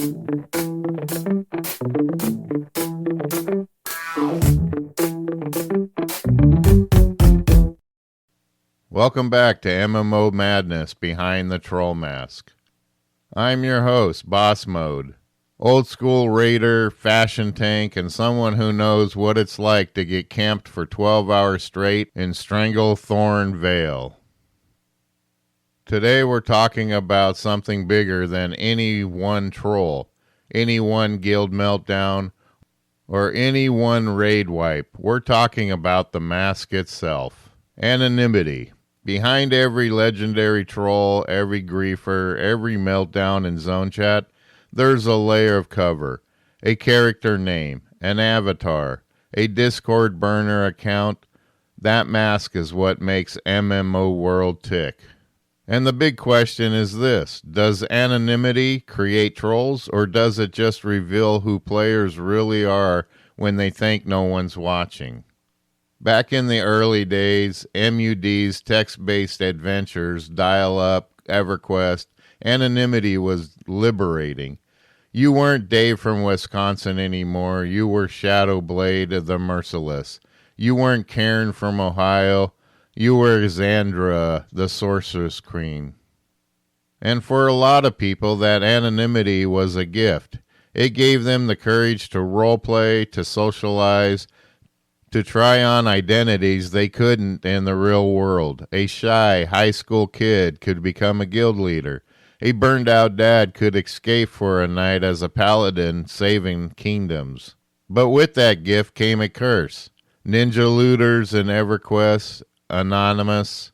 Welcome back to MMO Madness Behind the Troll Mask. I'm your host, Boss Mode. Old school raider, fashion tank, and someone who knows what it's like to get camped for 12 hours straight in Stranglethorn Vale. Today we're talking about something bigger than any one troll, any one guild meltdown, or any one raid wipe. We're talking about the mask itself. Anonymity. Behind every legendary troll, every griefer, every meltdown in zone chat, there's a layer of cover, a character name, an avatar, a Discord burner account. That mask is what makes MMO world tick. And the big question is this: does anonymity create trolls, or does it just reveal who players really are when they think no one's watching? Back in the early days, MUDs, text-based adventures, dial-up, EverQuest, anonymity was liberating. You weren't Dave from Wisconsin anymore. You were Shadowblade of the Merciless. You weren't Karen from Ohio. You were Xandra, the Sorceress Queen. And for a lot of people, that anonymity was a gift. It gave them the courage to roleplay, to socialize, to try on identities they couldn't in the real world. A shy high school kid could become a guild leader. A burned out dad could escape for a night as a paladin saving kingdoms. But with that gift came a curse. Ninja looters in EverQuest, Anonymous.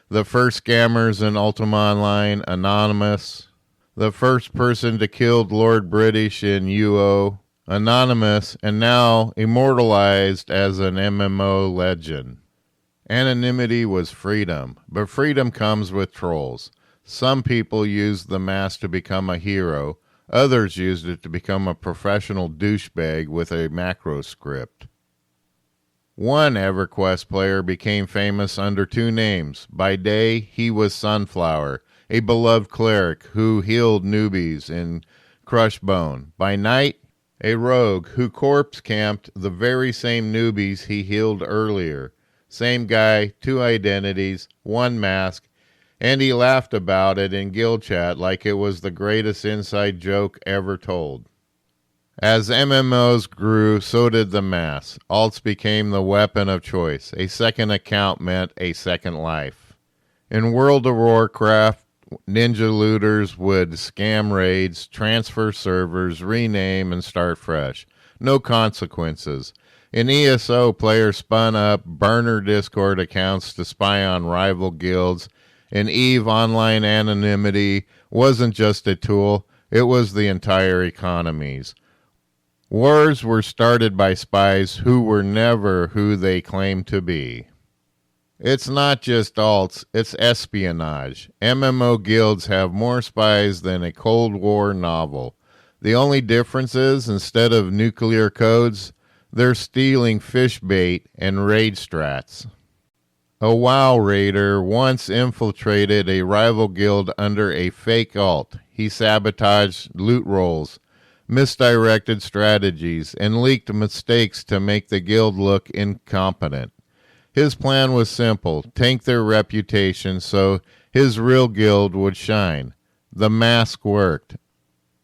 The first scammers in Ultima Online, Anonymous. The first person to kill Lord British in UO, Anonymous, and now immortalized as an MMO legend. Anonymity was freedom, but freedom comes with trolls. Some people used the mask to become a hero. Others used it to become a professional douchebag with a macro script. One EverQuest player became famous under two names. By day, he was Sunflower, a beloved cleric who healed newbies in Crushbone. By night, a rogue who corpse camped the very same newbies he healed earlier. Same guy, two identities, one mask, and he laughed about it in guild chat like it was the greatest inside joke ever told. As MMOs grew, so did the mask. Alts became the weapon of choice. A second account meant a second life. In World of Warcraft, ninja looters would scam raids, transfer servers, rename, and start fresh. No consequences. In ESO, players spun up burner Discord accounts to spy on rival guilds. In EVE, online anonymity wasn't just a tool, it was the entire economies. Wars were started by spies who were never who they claimed to be. It's not just alts, it's espionage. MMO guilds have more spies than a Cold War novel. The only difference is, instead of nuclear codes, they're stealing fish bait and raid strats. A WoW raider once infiltrated a rival guild under a fake alt. He sabotaged loot rolls, misdirected strategies, and leaked mistakes to make the guild look incompetent. His plan was simple: tank their reputation so his real guild would shine. The mask worked,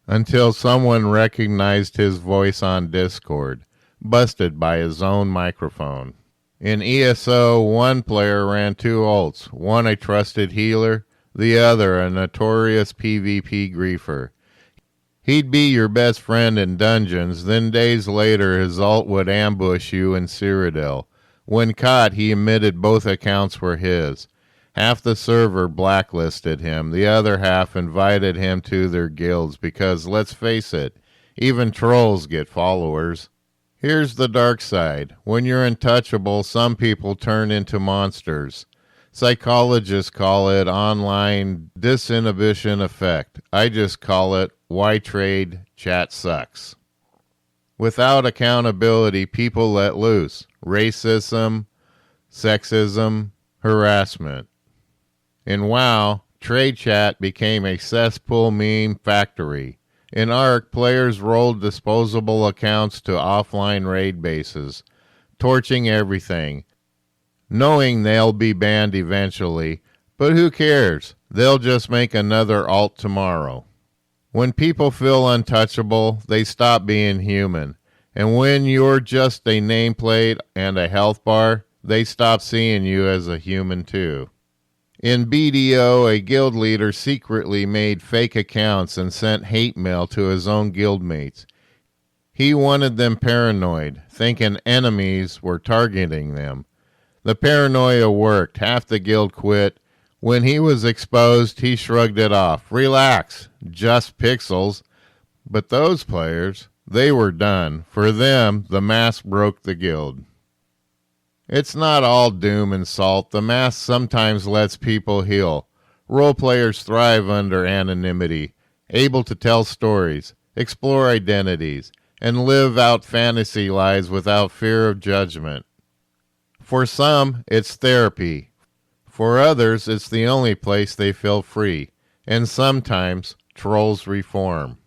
until someone recognized his voice on Discord, busted by his own microphone. In ESO, one player ran two ults, one a trusted healer, the other a notorious PvP griefer. He'd be your best friend in dungeons, then days later his ult would ambush you in Cyrodiil. When caught, he admitted both accounts were his. Half the server blacklisted him, the other half invited him to their guilds because, let's face it, even trolls get followers. Here's the dark side. When you're untouchable, some people turn into monsters. Psychologists call it online disinhibition effect. I just call it why trade chat sucks. Without accountability, people let loose. Racism, sexism, harassment. In WoW, trade chat became a cesspool meme factory. In Ark, players rolled disposable accounts to offline raid bases, torching everything, knowing they'll be banned eventually, but who cares? They'll just make another alt tomorrow. When people feel untouchable, they stop being human. And when you're just a nameplate and a health bar, they stop seeing you as a human too. In BDO, a guild leader secretly made fake accounts and sent hate mail to his own guildmates. He wanted them paranoid, thinking enemies were targeting them. The paranoia worked. Half the guild quit. When he was exposed, he shrugged it off. Relax, just pixels. But those players, they were done. For them, the mask broke the guild. It's not all doom and salt. The mask sometimes lets people heal. Role players thrive under anonymity, able to tell stories, explore identities, and live out fantasy lives without fear of judgment. For some, it's therapy. For others, it's the only place they feel free. And sometimes, trolls reform.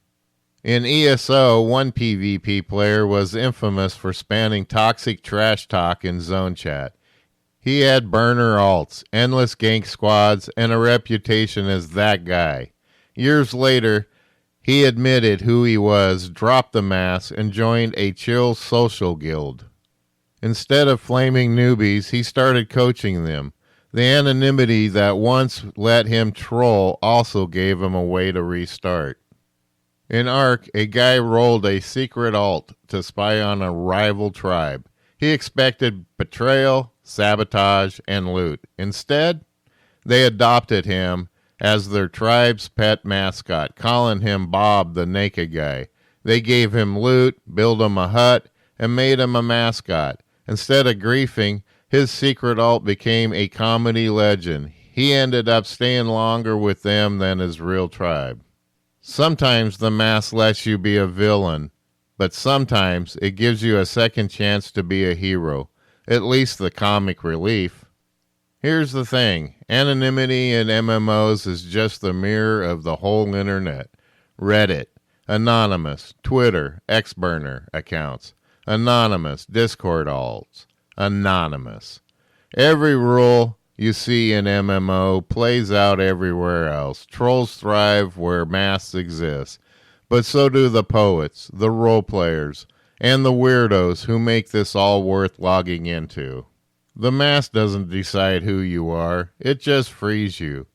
In ESO, one PvP player was infamous for spamming toxic trash talk in zone chat. He had burner alts, endless gank squads, and a reputation as that guy. Years later, he admitted who he was, dropped the mask, and joined a chill social guild. Instead of flaming newbies, he started coaching them. The anonymity that once let him troll also gave him a way to restart. In Ark, a guy rolled a secret alt to spy on a rival tribe. He expected betrayal, sabotage, and loot. Instead, they adopted him as their tribe's pet mascot, calling him Bob the Naked Guy. They gave him loot, built him a hut, and made him a mascot. Instead of griefing, his secret alt became a comedy legend. He ended up staying longer with them than his real tribe. Sometimes the mask lets you be a villain, but sometimes it gives you a second chance to be a hero, at least the comic relief. Here's the thing, anonymity in MMOs is just the mirror of the whole internet. Reddit, anonymous, Twitter, Xburner accounts, anonymous, Discord alts, anonymous. Every rule you see in MMO plays out everywhere else. Trolls thrive where masks exist, but so do the poets, the role players, and the weirdos who make this all worth logging into. The mask doesn't decide who you are, it just frees you.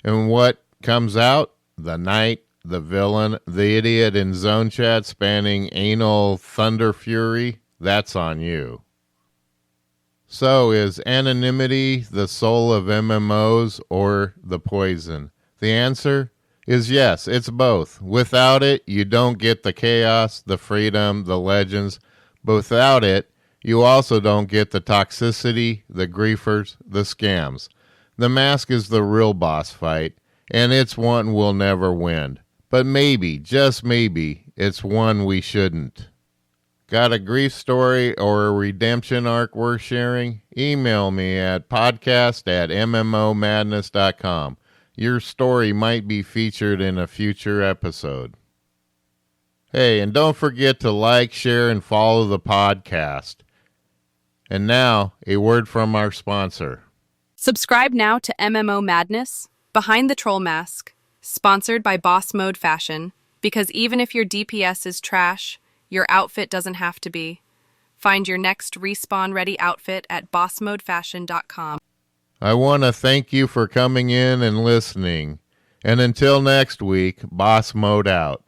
And what comes out? The knight, the villain, the idiot in zone chat spanning anal thunder fury, that's on you. So, is anonymity the soul of MMOs or the poison? The answer is yes, it's both. Without it, you don't get the chaos, the freedom, the legends. But without it, you also don't get the toxicity, the griefers, the scams. The mask is the real boss fight, and it's one we'll never win. But maybe, just maybe, it's one we shouldn't. Got a grief story or a redemption arc worth sharing? Email me at podcast@mmomadness.com. Your story might be featured in a future episode. Hey, and don't forget to like, share, and follow the podcast. And now, a word from our sponsor. Subscribe now to MMO Madness, Behind the Troll Mask, sponsored by Boss Mode Fashion, because even if your DPS is trash, your outfit doesn't have to be. Find your next respawn-ready outfit at bossmodefashion.com. I want to thank you for coming in and listening. And until next week, Boss Mode out.